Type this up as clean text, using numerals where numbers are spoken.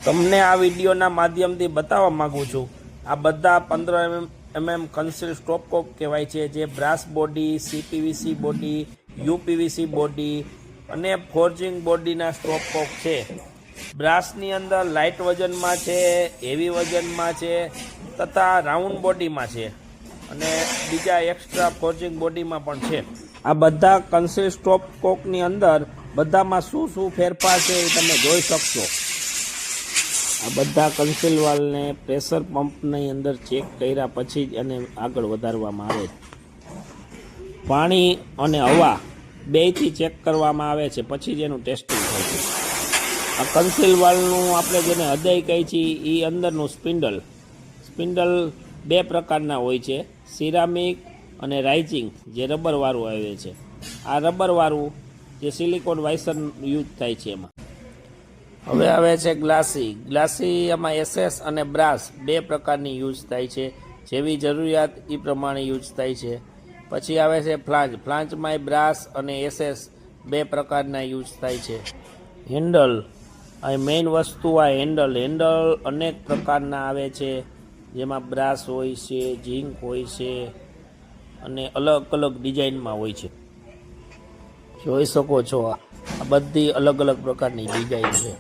તમને આ વિડીયોના માધ્યમથી બતાવવા માંગુ છું, આ બધા 15 mm કન્સીલ સ્ટોપ કોક કહેવાય છે, જે brass body, CPVC body, UPVC body અને ફોર્જિંગ બોડીના સ્ટોપ કોક છે. બ્રાસની અંદર લાઇટ વજનમાં છે, હેવી વજનમાં છે તથા રાઉન્ડ બોડીમાં છે અને બીજા એક્સ્ટ્રા ફોર્જિંગ બોડીમાં પણ છે. આ બધા કન્સીલ સ્ટોપ કોકની અંદર બધામાં શું શું ફેરફાર છે એ તમે જોઈ શકશો. આ બધા કન્સીલ વાલ્વને પ્રેશર પંપની અંદર ચેક કર્યા પછી જ એને આગળ વધારવામાં આવે છે. પાણી અને હવા બેયથી ચેક કરવામાં આવે છે, પછી જ એનું ટેસ્ટિંગ થાય છે. આ કન્સીલ વાલ્વનું આપણે જેને હૃદય કહી છીએ એ અંદરનું સ્પિન્ડલ બે પ્રકારના હોય છે, સિરામિક અને રાઇઝિંગ જે રબરવાળું આવે છે. આ રબરવાળું જે સિલિકોન વાઇસર યુઝ થાય છે એમાં. હવે આવે છે ગ્લાસી એમાં SS અને બ્રાસ બે પ્રકારની યુઝ થાય છે, જેવી જરૂરિયાત એ પ્રમાણે યુઝ થાય છે. પછી આવે છે ફ્લાંજમાં બ્રાસ અને SS બે પ્રકારના યુઝ થાય છે. હેન્ડલ, આ મેઇન વસ્તુ આ હેન્ડલ અનેક પ્રકારના આવે છે, જેમાં બ્રાસ હોય છે, ઝીંક હોય છે અને અલગ અલગ ડિઝાઇનમાં હોય છે. જોઈ શકો છો આ બધી અલગ અલગ પ્રકારની ડિઝાઇન છે.